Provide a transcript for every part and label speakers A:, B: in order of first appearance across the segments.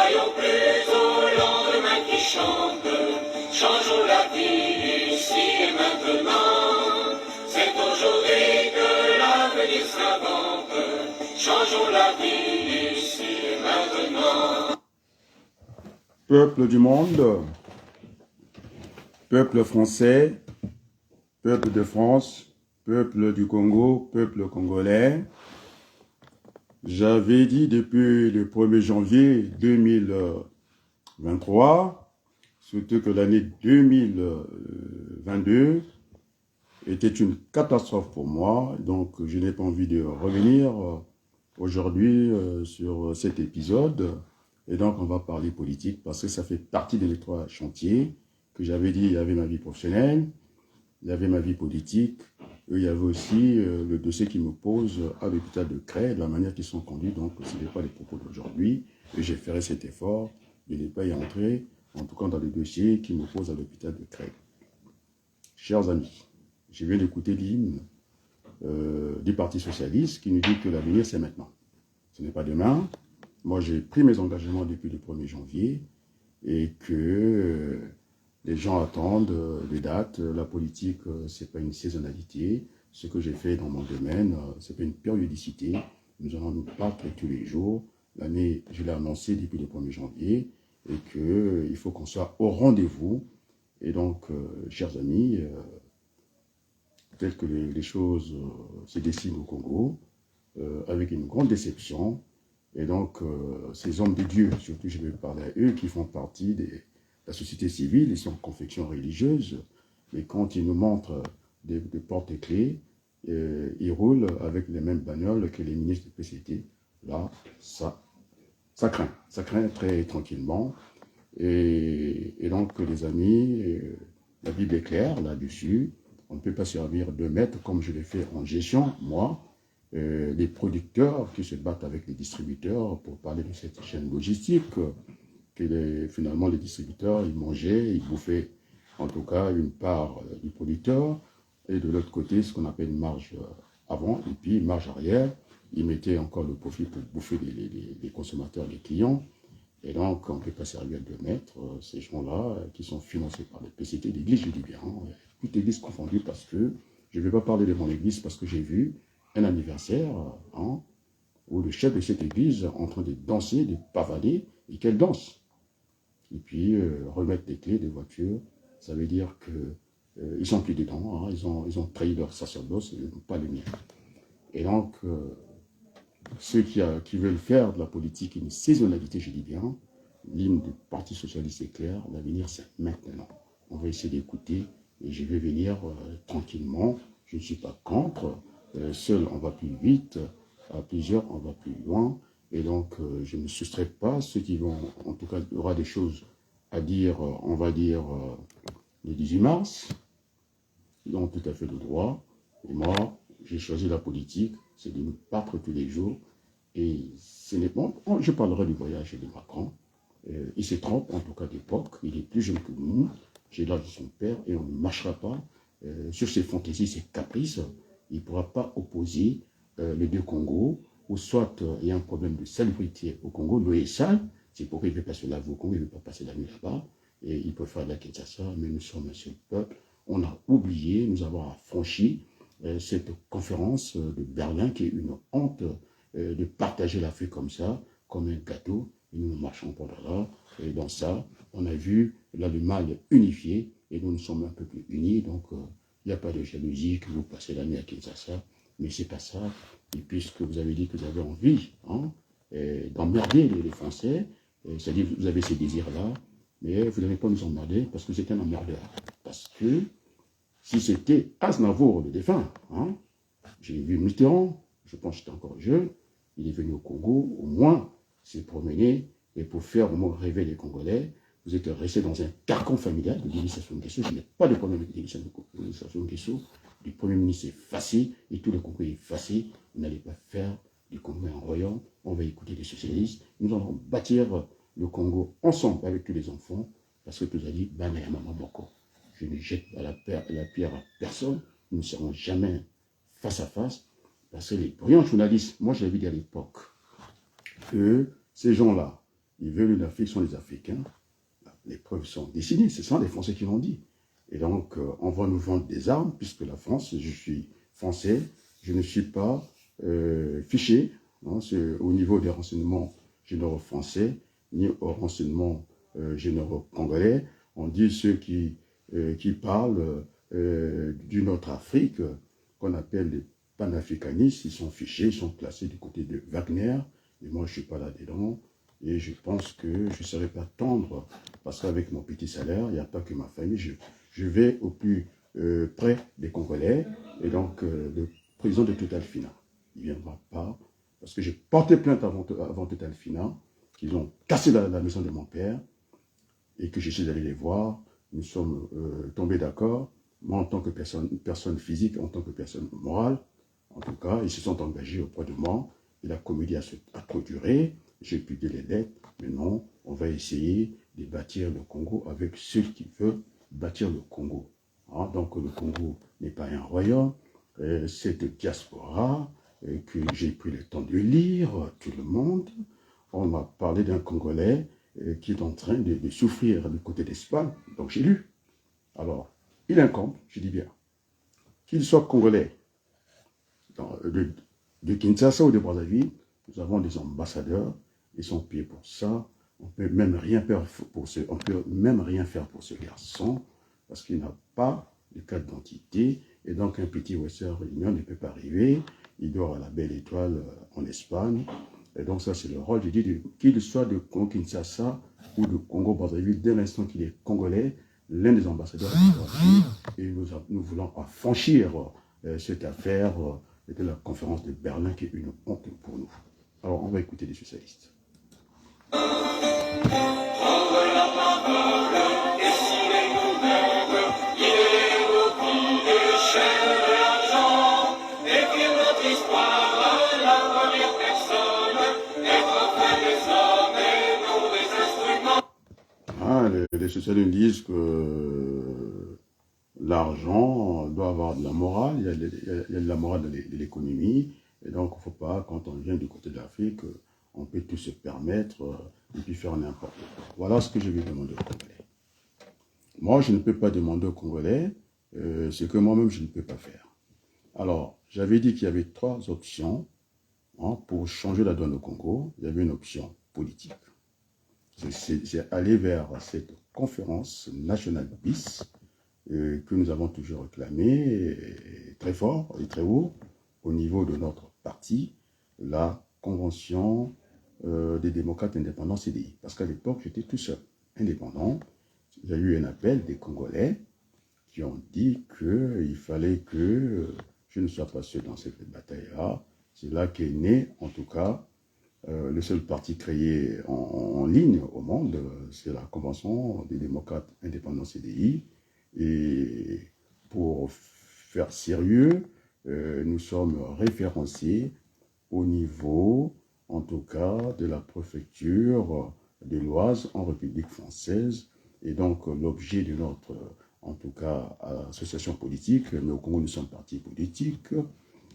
A: Soyons plus au lendemain qui chante, changeons la vie ici et maintenant. C'est aujourd'hui que l'avenir s'invente, changeons la vie ici et maintenant.
B: Peuple du monde, peuple français, peuple de France, peuple du Congo, peuple congolais, j'avais dit depuis le 1er janvier 2023, surtout que l'année 2022 était une catastrophe pour moi, donc je n'ai pas envie de revenir aujourd'hui sur cet épisode. Et donc, on va parler politique parce que ça fait partie des trois chantiers que j'avais dit. Il y avait ma vie professionnelle, il y avait ma vie politique, et il y avait aussi le dossier qui me pose à l'hôpital de Cré, de la manière qu'ils sont conduits. Donc, ce n'est pas les propos d'aujourd'hui. Et j'ai fait cet effort de ne pas y entrer, en tout cas dans le dossier qui me pose à l'hôpital de Cré. Chers amis, je viens d'écouter l'hymne du Parti socialiste qui nous dit que l'avenir, c'est maintenant. Ce n'est pas demain. Moi, j'ai pris mes engagements depuis le 1er janvier et que les gens attendent les dates. La politique, ce n'est pas une saisonnalité. Ce que j'ai fait dans mon domaine, ce n'est pas une périodicité. Nous allons nous battre tous les jours. L'année, je l'ai annoncé depuis le 1er janvier et qu'il faut qu'on soit au rendez-vous. Et donc, chers amis, peut-être que les choses se dessinent au Congo avec une grande déception. Et donc, ces hommes de Dieu, surtout je vais parler à eux, qui font partie de la société civile, ils sont en confession religieuse, mais quand ils nous montrent des portes et clés, ils roulent avec les mêmes bagnoles que les ministres de PCT. Là, ça craint très tranquillement. Et donc, les amis, la Bible est claire là-dessus. On ne peut pas servir de maître comme je l'ai fait en gestion, moi. Les producteurs qui se battent avec les distributeurs pour parler de cette chaîne logistique, que finalement les distributeurs, ils mangeaient, ils bouffaient en tout cas une part du producteur, et de l'autre côté, ce qu'on appelle une marge avant, et puis une marge arrière, ils mettaient encore le profit pour bouffer les consommateurs, les clients, et donc on ne peut pas servir de maître ces gens-là qui sont financés par les PCT, l'église, je dis bien, toute église confondue, parce que je ne vais pas parler de mon église parce que j'ai vu un anniversaire où le chef de cette église est en train de danser, de pavader, et qu'elle danse. Et puis, remettre les clés des voitures, ça veut dire qu'ils sont plus dedans, ils ont trahi leur sacerdoce, pas le mien. Et donc, ceux qui veulent faire de la politique une saisonnalité, je dis bien, l'hymne du Parti socialiste est clair, l'avenir c'est maintenant. On va essayer d'écouter, et je vais venir tranquillement, je ne suis pas contre. Seul, on va plus vite, à plusieurs, on va plus loin. Et donc, je ne me soustrais pas. Ceux qui vont, en tout cas, il y aura des choses à dire, on va dire, le 18 mars. Ils ont tout à fait le droit. Et moi, j'ai choisi la politique, c'est de me battre tous les jours. Et ce n'est pas... Je parlerai du voyage de Macron. Il se trompe, en tout cas d'époque. Il est plus jeune que nous. J'ai l'âge de son père et on ne marchera pas sur ses fantaisies, ses caprices. Il ne pourra pas opposer les deux Congos, ou soit il y a un problème de salubrité au Congo, l'eau est sale, c'est pourquoi il ne veut pas se laver au Congo, il ne veut pas passer la nuit là-bas, et il peut faire de la Kinshasa, mais nous sommes un seul peuple. On a oublié, nous avons franchi cette conférence de Berlin qui est une honte de partager l'Afrique comme ça, comme un gâteau, et nous ne marchons pas là. Et dans ça, on a vu là le mal unifié, et nous sommes un peu plus unis, donc il n'y a pas de jalousie que vous passez la nuit à Kinshasa, mais c'est pas ça. Et puisque vous avez dit que vous avez envie d'emmerder les Français, c'est-à-dire que vous avez ces désirs-là, mais vous n'allez pas nous emmerder parce que c'est un emmerdeur. Parce que si c'était Aznavour, le défunt, j'ai vu Mitterrand, je pense que j'étais encore jeune, il est venu au Congo, au moins s'est promené, et pour faire au moins rêver les Congolais, vous êtes resté dans un carcan familial de Denis Sassou Nguesso. Je n'ai pas de problème avec Denis Sassou Nguesso. Le Premier ministre est effacé et tout le Congo est effacé. Vous n'allez pas faire du Congo un royaume. On va écouter les socialistes. Nous allons bâtir le Congo ensemble avec tous les enfants parce que tu as dit, Maman Boko. Je ne jette la pierre à personne. Nous ne serons jamais face à face parce que les brillants journalistes, moi je l'avais dit à l'époque, que ces gens-là, ils veulent une Afrique sans les Africains. Les preuves sont dessinées, ce sont les Français qui l'ont dit. Et donc, on va nous vendre des armes, puisque la France, je suis français, je ne suis pas fiché hein, au niveau des renseignements généraux français, ni aux renseignements généraux congolais. On dit ceux qui parlent d'une autre Afrique, qu'on appelle les panafricanistes, ils sont fichés, ils sont classés du côté de Wagner, et moi je ne suis pas là-dedans, et je pense que je ne serai pas tendre, parce qu'avec mon petit salaire, il n'y a pas que ma famille, je vais au plus près des Congolais, et donc le président de Total Fina, il ne viendra pas, parce que j'ai porté plainte avant Total Fina, qu'ils ont cassé la maison de mon père, et que je suis allé les voir, nous sommes tombés d'accord, moi en tant que personne physique, en tant que personne morale, en tout cas, ils se sont engagés auprès de moi, et la comédie a trop duré, j'ai publié les lettres, mais non, on va essayer de bâtir le Congo avec ceux qui veulent bâtir le Congo. Hein, donc le Congo n'est pas un royaume, cette diaspora que j'ai pris le temps de lire, tout le monde, on m'a parlé d'un Congolais qui est en train de souffrir du côté d'Espagne, donc j'ai lu. Alors, il incombe, je dis bien, qu'il soit Congolais, de Kinshasa ou de Brazzaville, nous avons des ambassadeurs, ils sont payés pour ça. On peut même rien faire pour ce garçon parce qu'il n'a pas de carte d'identité et donc un petit Western Réunion ne peut pas arriver. Il dort à la Belle Étoile en Espagne. Et donc ça c'est le rôle, je dis, qu'il soit de Congo Kinshasa ou de Congo Brazzaville, dès l'instant qu'il est congolais, l'un des ambassadeurs est et nous voulons affranchir cette affaire de la conférence de Berlin qui est une honte pour nous. Alors, on va écouter les socialistes. Ah, les socialistes disent que l'argent doit avoir de la morale, il y a de la morale de l'économie, et donc il ne faut pas, quand on vient du côté de l'Afrique, on peut tout se permettre et puis faire n'importe quoi. Voilà ce que je vais demander aux Congolais. Moi, je ne peux pas demander aux Congolais ce que moi-même je ne peux pas faire. Alors, j'avais dit qu'il y avait 3 options hein, pour changer la donne au Congo. Il y avait une option politique. C'est aller vers cette conférence nationale bis que nous avons toujours réclamée très fort et très haut au niveau de notre parti, la convention des démocrates indépendants CDI. Parce qu'à l'époque, j'étais tout seul, indépendant. Il y a eu un appel des Congolais qui ont dit qu'il fallait que je ne sois pas seul dans cette bataille-là. C'est là qu'est né, en tout cas, le seul parti créé en ligne au monde, c'est la Convention des démocrates indépendants CDI. Et pour faire sérieux, nous sommes référencés au niveau, en tout cas, de la préfecture de l'Oise en République française. Et donc, l'objet de notre, en tout cas, association politique, mais au Congo, nous sommes partis politiques.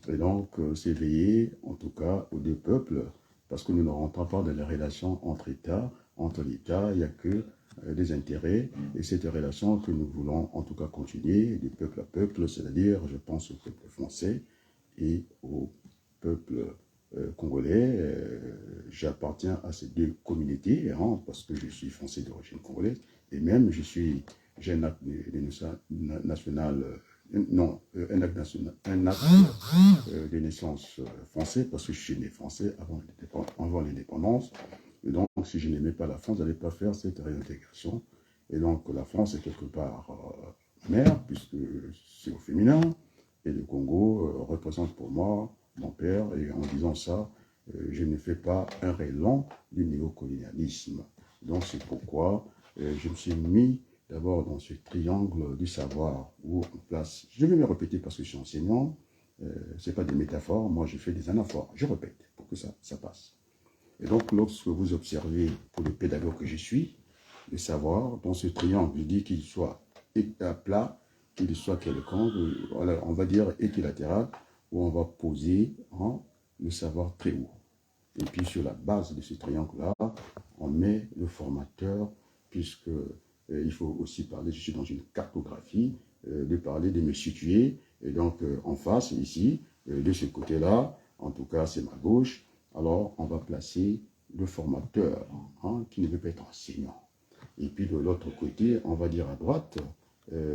B: Et donc, c'est veiller, en tout cas, aux 2 peuples, parce que nous ne rentrons pas dans les relations entre États. Entre l'État, il n'y a que des intérêts, et cette relation que nous voulons, en tout cas, continuer, de peuple à peuple, c'est-à-dire, je pense au peuple français et au peuple congolais. J'appartiens à ces 2 communautés, hein, parce que je suis français d'origine congolaise, et même j'ai un acte national, un acte de naissance français, parce que je suis né français avant l'indépendance. Et donc, si je n'aimais pas la France, je n'allais pas faire cette réintégration. Et donc, la France est quelque part mère, puisque c'est au féminin, et le Congo représente pour moi mon père, et en disant ça, je ne fais pas un rélan du néocolonialisme. Donc, c'est pourquoi je me suis mis d'abord dans ce triangle du savoir où on place. Je vais me répéter parce que je suis enseignant, ce n'est pas des métaphores, moi je fais des anaphores, je répète pour que ça passe. Et donc lorsque vous observez, pour le pédagogue que je suis, le savoir, dans ce triangle, je dis qu'il soit plat, qu'il soit quelconque, on va dire équilatéral, où on va poser le savoir très haut. Et puis sur la base de ce triangle-là, on met le formateur, puisque il faut aussi parler, je suis dans une cartographie, de parler, de me situer, et donc en face, ici, de ce côté-là, en tout cas c'est ma gauche, alors on va placer le formateur, hein, qui ne veut pas être enseignant. Et puis de l'autre côté, on va dire à droite,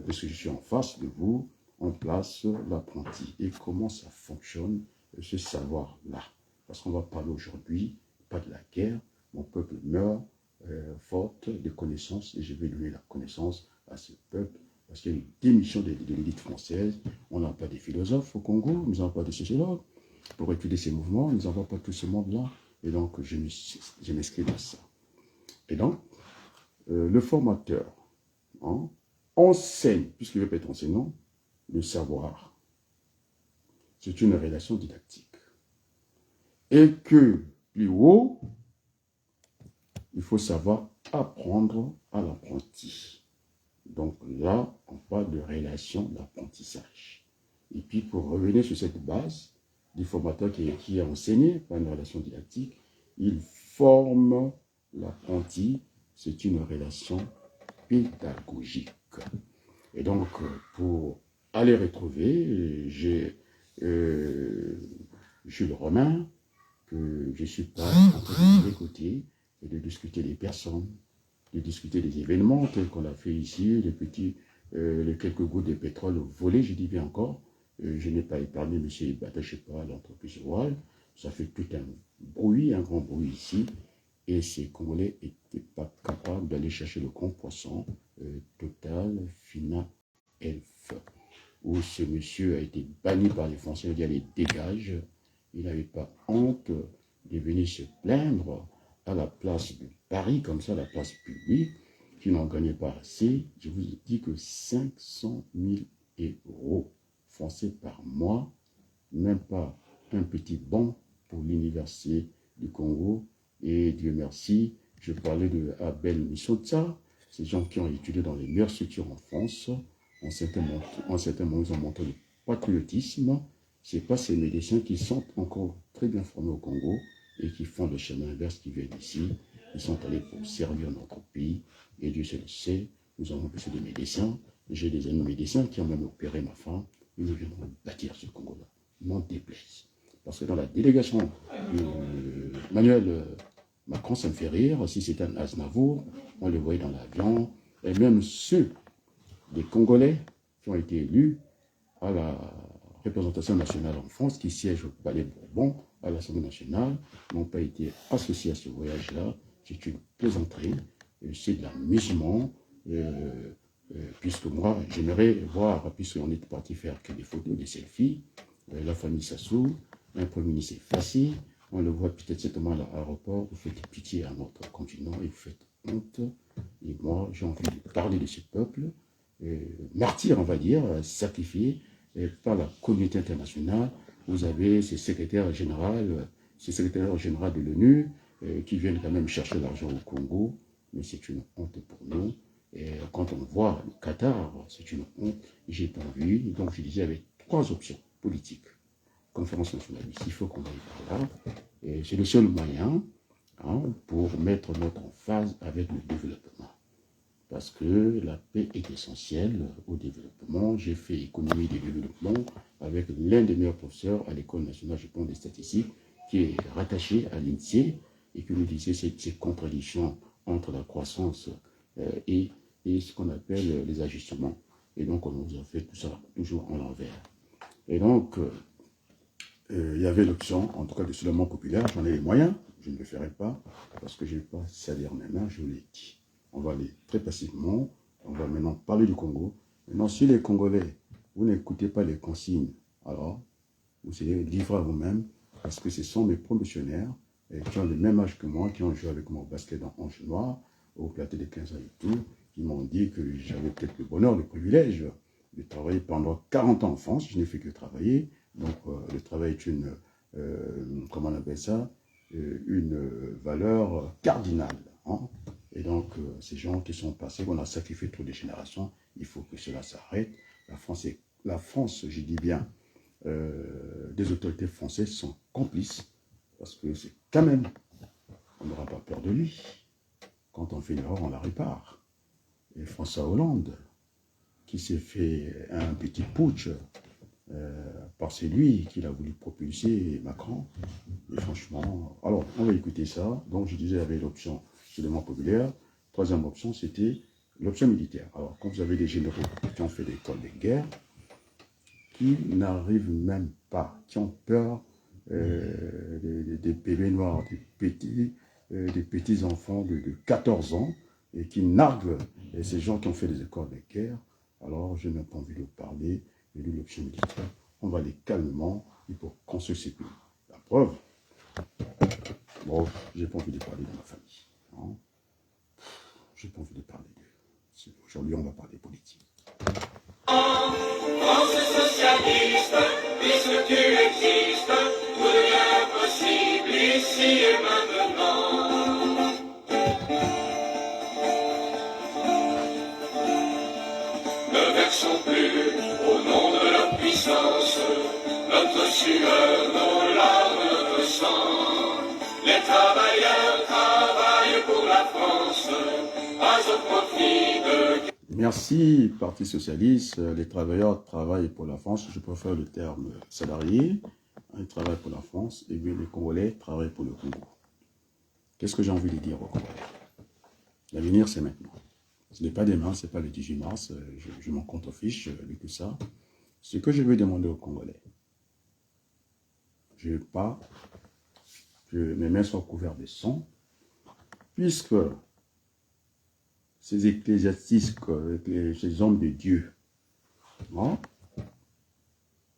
B: parce que je suis en face de vous, on place l'apprenti. Et comment ça fonctionne, ce savoir-là? Parce qu'on va parler aujourd'hui, pas de la guerre, mon peuple meurt faute de connaissances, et je vais donner la connaissance à ce peuple, parce qu'il y a une démission de l'élite française. On n'a pas de philosophes au Congo, nous n'avons pas de sociologues pour étudier ces mouvements, nous n'avons pas tout ce monde-là, et donc je m'inscris dans ça. Et donc, le formateur, hein, enseigne, puisqu'il veut pas être enseignant, le savoir. C'est une relation didactique. Et que, plus haut, il faut savoir apprendre à l'apprenti. Donc là, on parle de relation d'apprentissage. Et puis, pour revenir sur cette base du formateur qui a enseigné par une relation didactique, il forme l'apprenti. C'est une relation pédagogique. Et donc, pour aller retrouver, j'ai Jules Romain, que je suis pas en train d'écouter et de discuter des personnes, de discuter des événements tels qu'on a fait ici, les quelques gouttes de pétrole volés, je dis bien encore. Je n'ai pas épargné M. Batachepa, l'entreprise Royal. Ça fait tout un bruit, un grand bruit ici. Et ces Congolais n'étaient pas capables d'aller chercher le grand poisson Total, Fina, Elf, où ce monsieur a été banni par les Français, il a dit allez, dégage. Il n'avait pas honte de venir se plaindre à la place de Paris, comme ça, la place publique, qui n'en gagnait pas assez. Je vous ai dit que 500 000 € français par mois, même pas un petit banc pour l'université du Congo. Et Dieu merci, je parlais de Abel Missotsa, ces gens qui ont étudié dans les meilleures structures en France. En certains moments, ils ont montré le patriotisme. Ce n'est pas ces médecins qui sont encore très bien formés au Congo et qui font le chemin inverse, qui viennent ici. Ils sont allés pour servir notre pays. Et Dieu seul le sait, nous avons besoin de médecins. J'ai des amis médecins qui ont même opéré ma femme. Ils nous viendront bâtir ce Congo-là. N'en déplaise. Parce que dans la délégation de Manuel Macron, ça me fait rire. Si c'était un Aznavour, on le voyait dans l'avion. Et même ceux des Congolais qui ont été élus à la représentation nationale en France, qui siègent au Palais Bourbon, à l'Assemblée nationale, n'ont pas été associés à ce voyage-là. C'est une plaisanterie, c'est de l'amusement, puisque moi, j'aimerais voir, puisqu'on est parti faire que des photos, des selfies, la famille Sassou, un Premier ministre effacé, on le voit peut-être certainement à l'aéroport, vous faites pitié à notre continent et vous faites honte. Et moi, j'ai envie de parler de ce peuple, martyr, on va dire, sacrifié par la communauté internationale. Vous avez ces secrétaires généraux de l'ONU qui viennent quand même chercher l'argent au Congo, mais c'est une honte pour nous. Et quand on voit le Qatar, c'est une honte. J'ai pas envie, donc je disais avec 3 options politiques. Conférence nationaliste, il faut qu'on aille par là. Et c'est le seul moyen pour mettre notre emphase avec le développement. Parce que la paix est essentielle au développement. J'ai fait économie et développement avec l'un des meilleurs professeurs à l'École nationale, je pense, des statistiques, qui est rattaché à l'INSEE et qui nous disait ces contradictions entre la croissance et ce qu'on appelle les ajustements. Et donc, on nous a fait tout ça toujours en l'envers. Et donc, il y avait l'option, en tout cas, de soulèvement populaire. J'en ai les moyens, je ne le ferai pas, parce que je n'ai pas salaire mes mains, je vous l'ai dit. On va aller très passivement. On va maintenant parler du Congo. Maintenant, si les Congolais, vous n'écoutez pas les consignes, alors vous serez livrés à vous-même, parce que ce sont mes promotionnaires qui ont le même âge que moi, qui ont joué avec moi au basket dans Ange Noir, au plateau de 15 ans et tout, qui m'ont dit que j'avais peut-être le bonheur, le privilège de travailler pendant 40 ans en France. Je n'ai fait que travailler. Donc, le travail est une, comment on appelle ça, une valeur cardinale. Hein. Et donc, ces gens qui sont passés, on a sacrifié trop de générations, il faut que cela s'arrête. La France, je dis bien, des autorités françaises sont complices, parce que c'est quand même, on n'aura pas peur de lui. quand on fait une erreur, on la répare. Et François Hollande, qui s'est fait un petit putsch, parce que c'est lui qui a voulu propulser Macron. Et franchement, alors, on va écouter ça. Donc, je disais, il y avait l'option soulèvement populaire. Troisième option, c'était l'option militaire. Alors, quand vous avez des généraux qui ont fait l'école de guerre, qui n'arrivent même pas, qui ont peur des bébés noirs, des petits enfants de 14 ans, et qui narguent ces gens qui ont fait des écoles de guerre, alors je n'ai pas envie de parler de l'option militaire. On va aller calmement et pour construire ces pays. La preuve, bon, j'ai pas envie de parler de ma famille. Hein. J'ai pas envie de parler d'eux. Aujourd'hui, on va parler politique.
A: France socialiste, puisque tu existes, tout devient possible ici et maintenant. Ne versons plus au nom de la puissance notre sueur, nos larmes, notre sang. Les travailleurs travaillent pour la France, pas au profit de...
B: Merci, Parti Socialiste. Les travailleurs travaillent pour la France. Je préfère le terme salarié. Ils travaillent pour la France. Et bien les Congolais travaillent pour le Congo. Qu'est-ce que j'ai envie de dire aux Congolais? L'avenir, c'est maintenant. Ce n'est pas demain, ce n'est pas le 18 mars. Je m'en contrefiche de tout ça. Ce que je veux demander aux Congolais, je ne veux pas que mes mains soient couvertes de sang, puisque ces ecclésiastiques, ces hommes de Dieu, hein,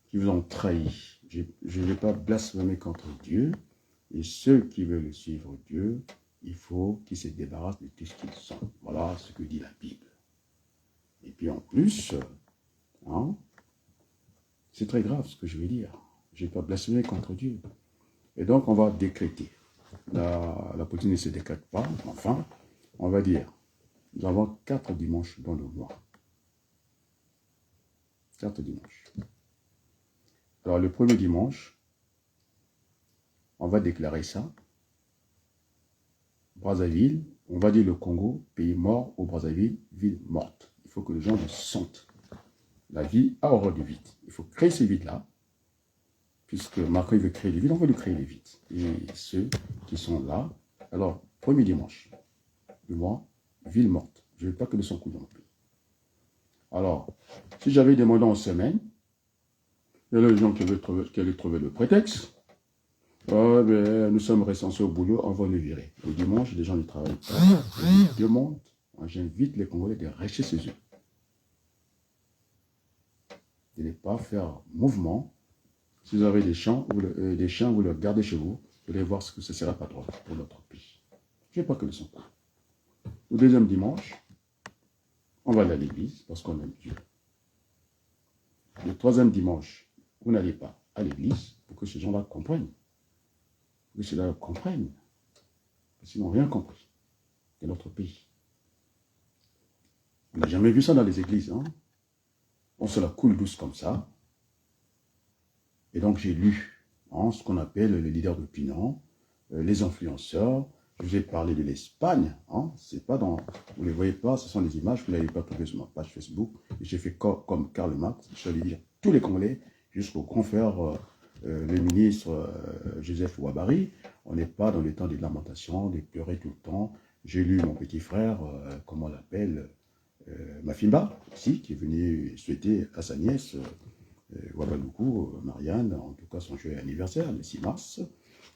B: qui vous ont trahi. Je ne vais pas blasphémer contre Dieu. Et ceux qui veulent suivre Dieu, il faut qu'ils se débarrassent de tout ce qu'ils sont. Voilà ce que dit la Bible. Et puis en plus, hein, c'est très grave ce que je vais dire. Je ne vais pas blasphémer contre Dieu. Et donc on va décréter. La politique ne se décrète pas. Enfin, on va dire, nous avons 4 dimanches dans le mois. 4 dimanches. Alors le premier dimanche, on va déclarer ça. Brazzaville, on va dire le Congo, pays mort, au Brazzaville, ville morte. Il faut que les gens le sentent. La vie a horreur du vide. Il faut créer ces vides-là. Puisque Macron veut créer les vides, on va lui créer les vides. Et ceux qui sont là, alors, premier dimanche du mois, ville morte. Je ne veux pas que le sang coule dans le pays. Alors, si j'avais demandé en semaine, il y a les gens qui allaient trouver le prétexte. Oh, ben, nous sommes recensés au boulot, on va le virer. Le dimanche, les gens ne travaillent pas. Je demande, j'invite les Congolais de rester chez eux. De ne pas faire mouvement. Si vous avez des chiens, vous les gardez chez vous. Vous allez voir ce que ce sera pas drôle pour notre pays. Je ne veux pas que le sang coule. Le deuxième dimanche, on va aller à l'église parce qu'on aime Dieu. Le troisième dimanche, vous n'allez pas à l'église pour que ces gens-là comprennent. Que ceux-là comprennent. Parce qu'ils n'ont rien compris de notre pays. On n'a jamais vu ça dans les églises. Hein? On se la coule douce comme ça. Et donc j'ai lu hein, ce qu'on appelle les leaders d'opinion, les influenceurs. Je vous ai parlé de l'Espagne. Hein? C'est pas dans... Vous ne les voyez pas, ce sont des images, vous ne l'avez pas trouvé sur ma page Facebook. Et j'ai fait comme Karl Marx, je vais dire tous les Congolais, jusqu'au grand frère, le ministre Joseph Ouabari. On n'est pas dans les temps de lamentation, de pleurer tout le temps. J'ai lu mon petit frère, comment on l'appelle, Mafimba, aussi, qui est venu souhaiter à sa nièce, Ouabalougou, Marianne, en tout cas son joyeux anniversaire, le 6 mars.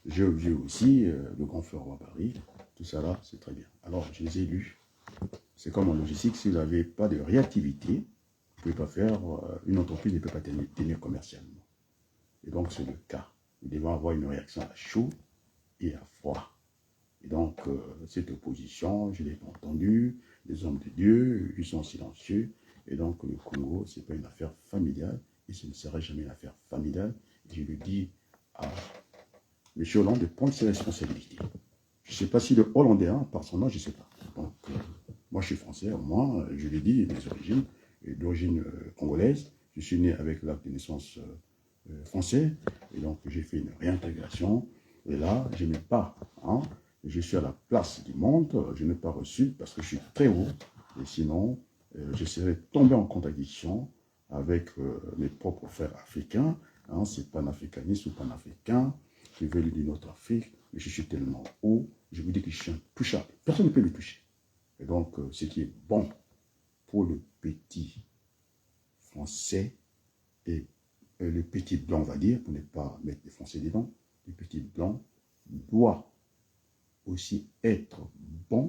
B: J'ai vu aussi le grand frère Ouabari. Tout ça là, c'est très bien. Alors, je les ai lus. C'est comme en logistique, si vous n'avez pas de réactivité, vous ne pouvez pas faire, une entreprise ne peut pas tenir commercialement. Et donc, c'est le cas. Nous devons avoir une réaction à chaud et à froid. Et donc, cette opposition, je ne l'ai pas entendue. Les hommes de Dieu, ils sont silencieux. Et donc, le Congo, ce n'est pas une affaire familiale. Et ce ne sera jamais une affaire familiale. Et je le dis à M. Hollande de prendre ses responsabilités. Je ne sais pas si le Hollandais, hein, par son nom, je ne sais pas. Donc, moi, je suis français. Moi, je l'ai dit, mes origines, d'origine congolaise. Je suis né avec l'acte de naissance français. Et donc, j'ai fait une réintégration. Et là, je n'ai pas hein, je suis à la place du monde, je n'ai pas reçu parce que je suis très haut, et sinon, je serais tombé en contradiction avec mes propres frères africains, hein, c'est panafricanistes ou panafricains qui veulent une autre Afrique, mais je suis tellement haut, je vous dis que je suis intouchable, personne ne peut me toucher. Et donc, ce qui est bon pour le petit français, et le petit blanc, on va dire, pour ne pas mettre les français dedans, le petit blanc doit aussi être bon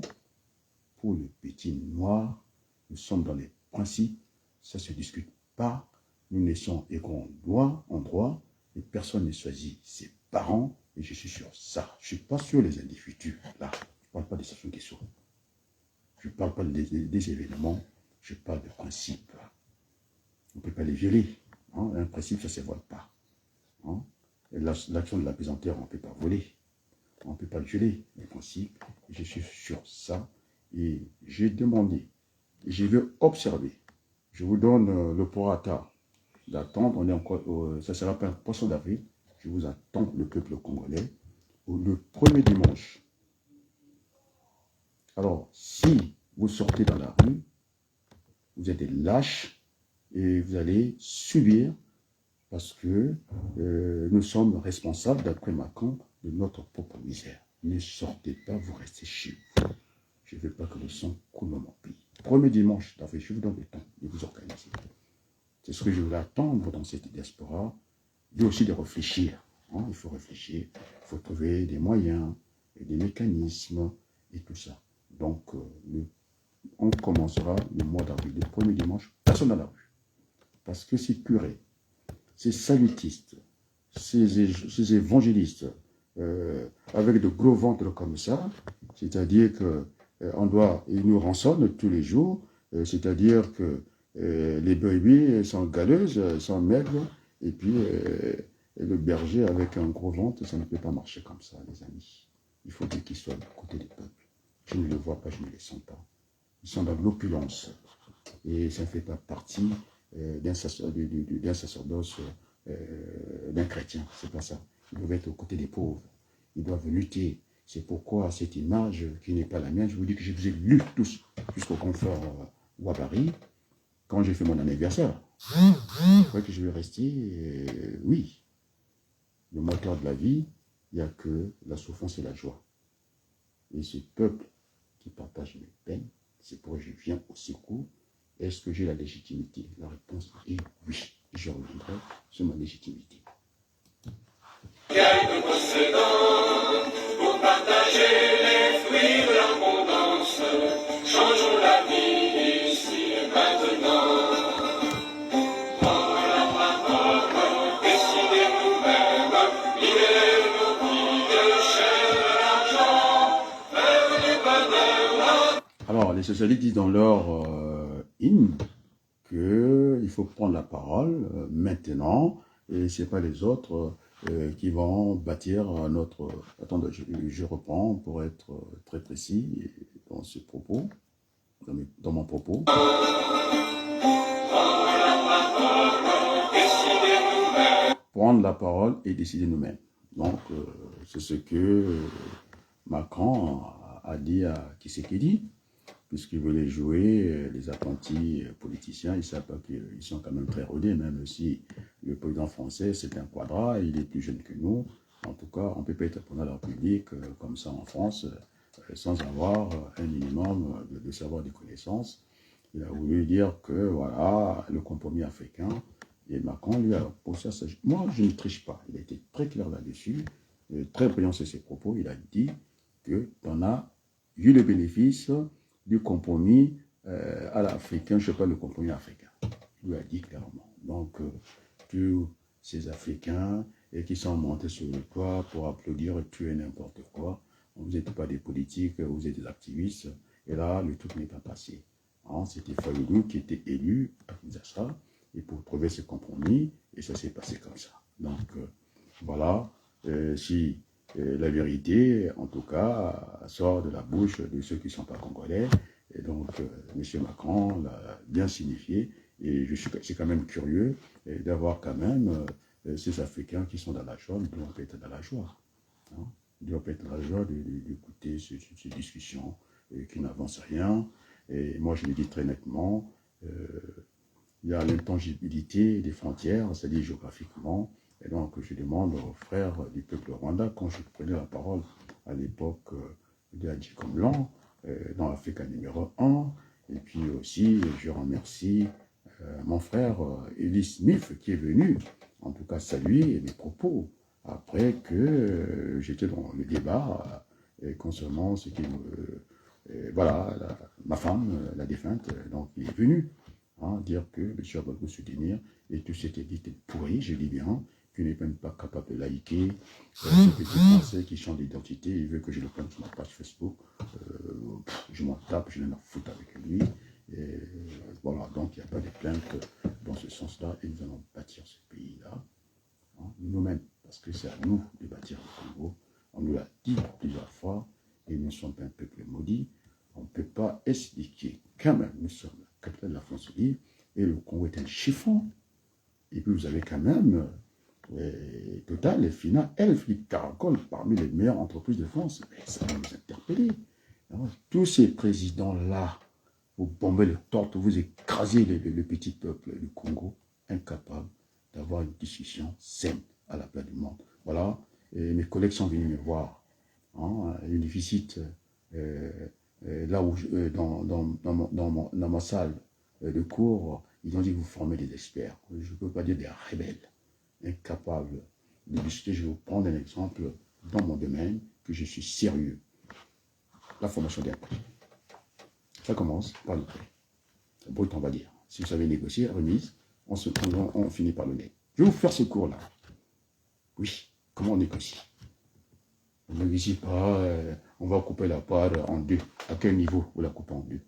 B: pour le petit noir. Nous sommes dans les principes, ça ne se discute pas. Nous naissons égaux en droit, et personne ne choisit ses parents, et je suis sur ça. Je ne suis pas sur les individus, là. Je ne parle pas des situations qui sont. Je ne parle pas des événements, je parle de principes. On ne peut pas les violer. Hein. Un principe, ça ne se vole pas. Hein. L'action de la pesanteur, on ne peut pas voler. On ne peut pas violer les principes. Je suis sur ça. Et j'ai demandé, je veux observer. Je vous donne le prorata d'attendre. On est encore, ça ne sera pas un poisson d'avril. Je vous attends, le peuple congolais, le premier dimanche. Alors, si vous sortez dans la rue, vous êtes des lâches et vous allez subir parce que nous sommes responsables, d'après Macron, de notre propre misère. Ne sortez pas, vous restez chez vous. Je ne veux pas que le sang coule dans mon pays. Premier dimanche d'avril, je vous donne le temps de vous organiser. C'est ce que je voulais attendre dans cette diaspora. Il y a aussi de réfléchir. Hein, il faut réfléchir, il faut trouver des moyens, et des mécanismes et tout ça. Donc, on commencera le mois d'avril, le premier dimanche, personne dans la rue. Parce que ces curés, ces salutistes, ces évangélistes, avec de gros ventres comme ça, c'est-à-dire ils nous rançonnent tous les jours, c'est-à-dire que les brebis sont galeuses, sont maigres, et puis le berger avec un gros ventre, ça ne peut pas marcher comme ça, les amis. Il faut qu'ils soient du côté du peuple. Je ne les vois pas, je ne les sens pas. Ils sont dans l'opulence, et ça ne fait pas partie d'un sacerdoce d'un chrétien, c'est pas ça. Ils doivent être aux côtés des pauvres, ils doivent lutter. C'est pourquoi cette image qui n'est pas la mienne, je vous dis que je vous ai lu tous jusqu'au confort Wabari, quand j'ai fait mon anniversaire. Je crois que je vais rester, oui. Le moteur de la vie, il n'y a que la souffrance et la joie. Et ce peuple qui partage mes peines, c'est pourquoi je viens au secours. Est-ce que j'ai la légitimité? La réponse est oui. Je reviendrai sur ma légitimité.
A: Quelques possédants, pour partager les fruits de l'abondance, changeons la vie ici et maintenant. Dans la parole, décidez nous-mêmes, libérez nos vies de chair de l'argent, faire du bonheur.
B: Alors, les socialistes disent dans leur hymne qu'il faut prendre la parole maintenant, et ce n'est pas les autres qui vont bâtir notre... Attendez, je reprends pour être très précis dans ce propos, dans mon propos. Prendre la parole et décider nous-mêmes. Donc, c'est ce que Macron a dit à Tshisekedi, puisqu'il voulait jouer les apprentis politiciens. Ils savent pas qu'ils sont quand même très rodés, même si le président français, c'est un quadra, il est plus jeune que nous. En tout cas, on ne peut pas être président de la République comme ça en France, sans avoir un minimum de savoir, de connaissances. Il a voulu dire que, voilà, le compromis africain, et Macron lui a posé ça. Moi, je ne triche pas. Il a été très clair là-dessus, très brillant sur ses propos. Il a dit que on a eu le bénéfice du compromis à l'africain, je ne sais pas le compromis africain. Il lui a dit clairement. Donc, tous ces Africains qui sont montés sur le toit pour applaudir et tuer n'importe quoi, vous n'êtes pas des politiques, vous êtes des activistes, et là, le truc n'est pas passé. Hein, c'était Fayoulou qui était élu à Kinshasa, et pour trouver ce compromis, et ça s'est passé comme ça. Donc, voilà, si la vérité, en tout cas, sort de la bouche de ceux qui ne sont pas congolais. Et donc, M. Macron l'a bien signifié. Et je suis quand même curieux d'avoir quand même ces Africains qui sont dans la joie, mais qui vont être dans la joie. Hein. Il ne doit pas être la joie d'écouter ces discussions qui n'avancent rien. Et moi, je le dis très nettement, il y a l'intangibilité des frontières, c'est-à-dire géographiquement. Et donc, je demande aux frères du peuple rwandais, quand je prenais la parole à l'époque de Hadji Komlan, dans l'Afrique numéro 1, et puis aussi, je remercie mon frère Eli Smith qui est venu, en tout cas, saluer mes propos, après que j'étais dans le débat concernant ce qui voilà, ma femme, la défunte, donc il est venu dire que M. Abadou soutenir et tout cette élite est pourri, je dis bien, qui n'est même pas capable de liker, ce petit français qui change d'identité, il veut que je le prenne sur ma page Facebook, je m'en tape, je n'ai rien à foutre avec lui, et voilà, donc il n'y a pas de plainte dans ce sens-là, et nous allons bâtir ce pays-là, nous-mêmes, parce que c'est à nous de bâtir le Congo, on nous l'a dit plusieurs fois, et nous ne sommes pas un peuple maudit, on ne peut pas expliquer quand même, nous sommes la capitale de la France libre, et le Congo est un chiffon, et puis vous avez quand même Total et Fina, Philippe Caracol, parmi les meilleures entreprises de France, mais ça va nous interpeller. Alors, tous ces présidents-là, vous bombez le torte, vous écrasez le petit peuple du Congo, incapable d'avoir une discussion saine à la place du monde. Voilà, et mes collègues sont venus me voir. Une visite là où, dans ma salle de cours, ils ont dit que vous formez des experts. Je ne peux pas dire des rebelles, incapables de discuter. Je vais vous prendre un exemple dans mon domaine, que je suis sérieux. La formation des prix. Ça commence par le prix. Brut, on va dire. Si vous savez négocier, remise, on finit par le nez. Je vais vous faire ce cours-là. Oui, comment on négocie? On ne négocie pas, on va couper la part en deux. À quel niveau vous la coupez en deux?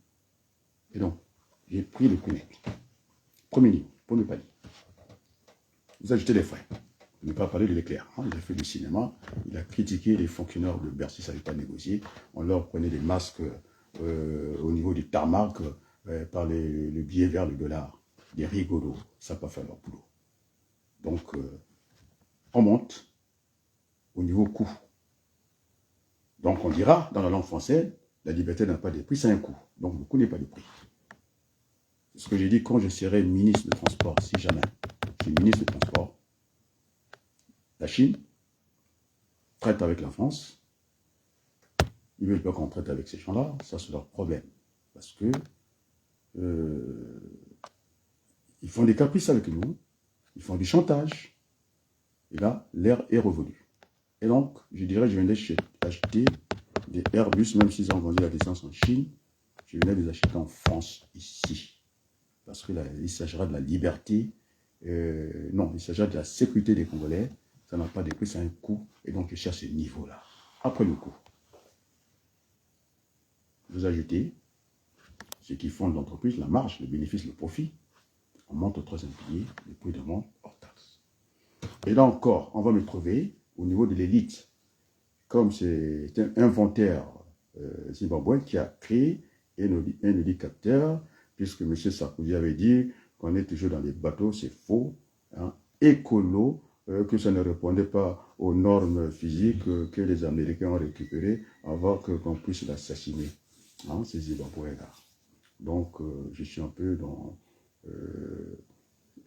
B: Et donc, j'ai pris le prix net. Premier niveau, pour ne pas dire. Vous ajoutez les frais. Ne pas parler de l'éclair. Il a fait du cinéma, il a critiqué les fonctionnaires de Bercy, ça ne savait pas négocier. On leur prenait des masques au niveau du tarmac par le billet vers le dollar. Des rigolos, ça n'a pas fait leur boulot. Donc, on monte au niveau coût. Donc, on dira, dans la langue française, la liberté n'a pas de prix, c'est un coût. Donc, le coût n'est pas de prix. C'est ce que j'ai dit quand je serai ministre de Transport, si jamais je suis ministre de Transport. La Chine traite avec la France. Ils ne veulent pas qu'on traite avec ces gens-là. Ça, c'est leur problème. Parce que ils font des caprices avec nous. Ils font du chantage. Et là, l'air est revenu. Et donc, je dirais, je venais acheter des Airbus, même s'ils ont vendu la licence en Chine, je venais les acheter en France, ici. Parce qu'il s'agira de la liberté. Non, il s'agira de la sécurité des Congolais. Ça n'a pas de prix, c'est un coût. Et donc, je cherche ce niveau-là. Après le coût, vous ajoutez ce qui fonde l'entreprise, la marge, le bénéfice, le profit. On monte au troisième pilier, le prix de vente hors taxe. Et là encore, on va me trouver au niveau de l'élite. Comme c'est un inventaire zimbabwéen qui a créé un hélicoptère, puisque M. Sarkozy avait dit qu'on est toujours dans les bateaux, c'est faux, écolo, que ça ne répondait pas aux normes physiques que les Américains ont récupérées avant qu'on puisse l'assassiner, ces Zimbabwéens-là. Donc, je suis un peu dans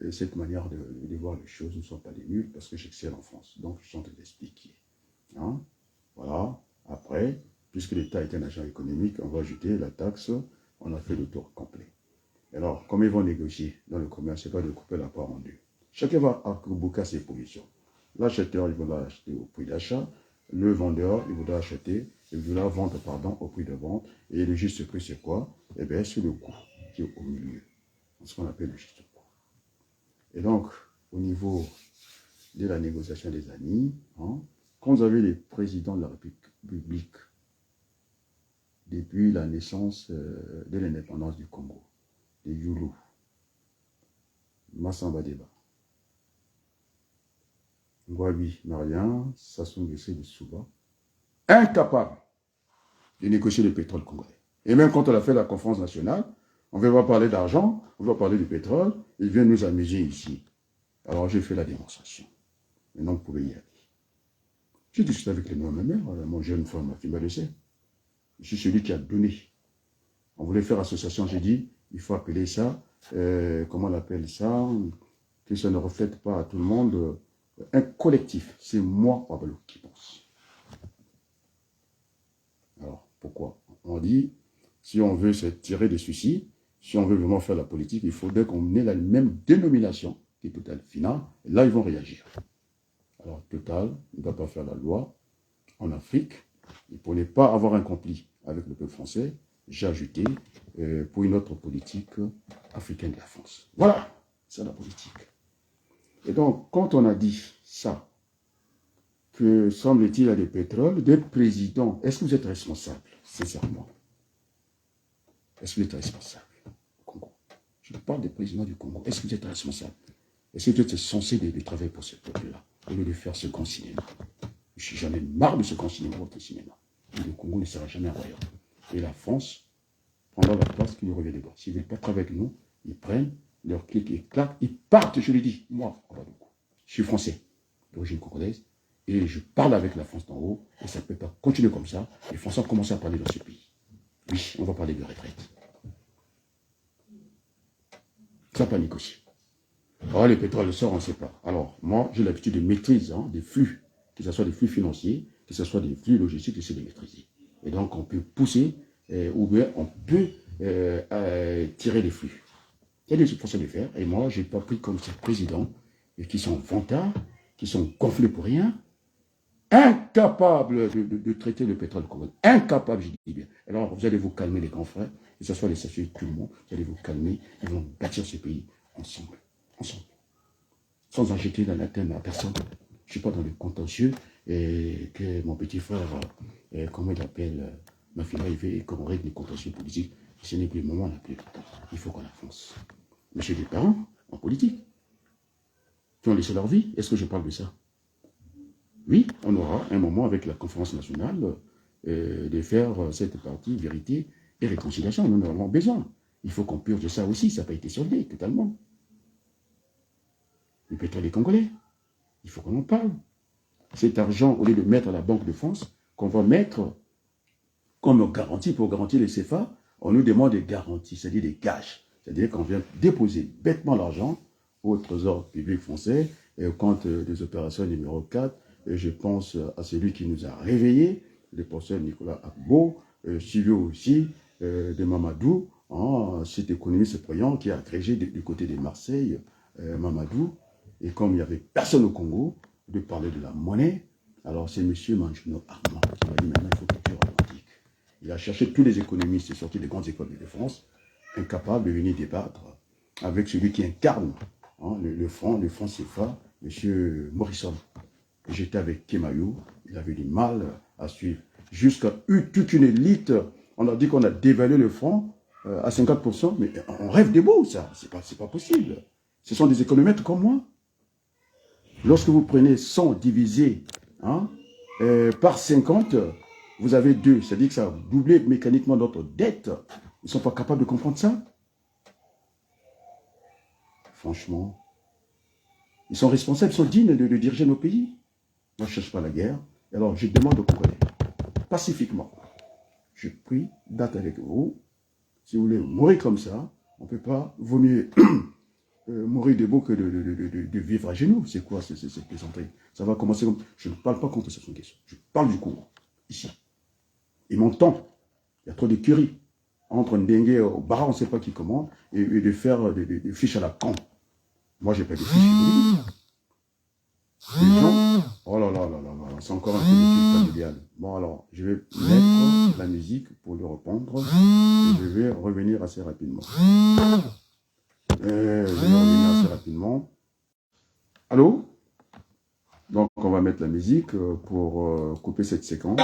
B: cette manière de voir les choses. Nous ne sommes pas des nuls parce que j'excelle en France. Donc, je suis en train d'expliquer. Voilà. Après, puisque l'État est un agent économique, on va ajouter la taxe. On a fait le tour complet. Alors, comme ils vont négocier dans le commerce, ce n'est pas de couper la part en deux. Chacun va bouquer ses positions. L'acheteur, il voudra acheter au prix d'achat. Le vendeur, il voudra acheter, il voudra vendre, au prix de vente. Et le juste prix, c'est quoi? Eh bien, c'est le coût qui est au milieu. C'est ce qu'on appelle le juste coût. Et donc, au niveau de la négociation des amis, quand vous avez les présidents de la République, depuis la naissance de l'indépendance du Congo, des Youlou, Massamba Deba, Ngwabi Marian, Sassou Nguesso de Souba, incapables de négocier le pétrole congolais. Et même quand on a fait la conférence nationale, on ne veut pas parler d'argent, on va parler du pétrole, ils viennent nous amuser ici. Alors j'ai fait la démonstration. Maintenant, vous pouvez y aller. J'ai discuté avec les noms de ma mère, mon jeune femme, ma fille m'a laissé. Je suis celui qui a donné. On voulait faire association, j'ai dit, il faut appeler ça, comment on appelle ça, que ça ne reflète pas à tout le monde, un collectif. C'est moi, Pablo, qui pense. Alors, pourquoi? On dit, si on veut se tirer des soucis, si on veut vraiment faire la politique, il faudrait qu'on ait la même dénomination que Total Final. Et là, ils vont réagir. Alors, Total ne doit pas faire la loi en Afrique. Et pour ne pas avoir un conflit avec le peuple français, j'ai ajouté pour une autre politique africaine de la France. Voilà, c'est la politique. Et donc, quand on a dit ça, que semble-t-il à des pétroles, des présidents, est-ce que vous êtes responsable, sincèrement? Est-ce que vous êtes responsable au Congo? Je parle des présidents du Congo. Est-ce que vous êtes responsable? Est-ce que vous êtes censé de travailler pour ce peuple-là, au lieu de faire ce grand cinéma? Je suis jamais marre de ce grand cinéma, votre cinéma. Et le Congo ne sera jamais un royaume. Et la France prendra la place qui lui revient de droit. S'ils ne veulent pas travailler avec nous, ils prennent leur clic et claquent, ils partent, je l'ai dit. Moi, je suis français, d'origine congolaise, et je parle avec la France d'en haut, et ça ne peut pas continuer comme ça. Les Français ont commencé à parler dans ce pays. Oui, on va parler de retraite. Ça panique aussi. Alors, les pétroles sortent, on ne sait pas. Alors, moi, j'ai l'habitude de maîtriser des flux, que ce soit des flux financiers, que ce soit des flux logistiques, j'essaie de maîtriser. Et donc, on peut pousser, ou bien on peut tirer les flux. Il y a des façons de faire, et moi, je n'ai pas pris comme ces présidents qui sont vantards, qui sont gonflés pour rien, incapables de traiter le pétrole congolais. Incapables, je dis bien. Alors, vous allez vous calmer, les grands frères, que ce soit les sachets de tout le monde, vous allez vous calmer, ils vont bâtir ce pays ensemble. Ensemble. Sans en jeter dans la thème à personne. Je ne suis pas dans le contentieux et que mon petit frère, comment il appelle, ma fille, il veut qu'on règle les contentieux politiques. Ce n'est plus le moment, on n'a plus le temps. Il faut qu'on avance. Monsieur des parents, en politique, qui ont laissé leur vie, est-ce que je parle de ça? Oui, on aura un moment avec la conférence nationale de faire cette partie vérité et réconciliation. Nous en avons besoin. Il faut qu'on purge de ça aussi. Ça n'a pas été soldé totalement. Le pétrole des Congolais, il faut qu'on en parle. Cet argent, au lieu de mettre à la Banque de France, qu'on va mettre comme garantie pour garantir les CFA, on nous demande des garanties, c'est-à-dire des gages. C'est-à-dire qu'on vient déposer bêtement l'argent au Trésor public français et au compte des opérations numéro 4. Et je pense à celui qui nous a réveillés, le professeur Nicolas Agbo, suivi aussi de Mamadou, cet économiste brillant qui a agrégé du côté de Marseille, Mamadou. Et comme il n'y avait personne au Congo, de parler de la monnaie, alors c'est M. Manjuno Armand qui m'a dit maintenant il faut que tu revendiques. Il a cherché tous les économistes sortis des grandes écoles de France, incapables de venir débattre avec celui qui incarne le franc CFA, M. Morrison. J'étais avec Kemayou, il avait du mal à suivre. Jusqu'à toute une élite, on a dit qu'on a dévalué le franc à 50%, mais on rêve des beaux, ça, c'est pas possible. Ce sont des économistes comme moi. Lorsque vous prenez 100 divisé par 50, vous avez 2. C'est-à-dire que ça a doublé mécaniquement notre dette. Ils ne sont pas capables de comprendre ça. Franchement, ils sont responsables, ils sont dignes de diriger nos pays. Moi, je ne cherche pas la guerre. Alors, je demande aux Congolais, pacifiquement, je prie date avec vous. Si vous voulez mourir comme ça, on ne peut pas, vaut mieux mourir debout que de vivre à genoux. C'est quoi cette plaisanterie? Ça va commencer comme... Je ne parle pas contre cette question. Je parle du Congo, ici. Il m'entend. Il y a trop de curie. Entre Ndengue au Bara, on ne sait pas qui commande, et de faire des fiches à la con. Moi, j'ai pas de fiches. Les gens, oh là là là là là, c'est encore un peu de familial. Bon alors, je vais mettre la musique pour le reprendre, et je vais revenir assez rapidement. Allô? Donc, on va mettre la musique pour couper cette séquence.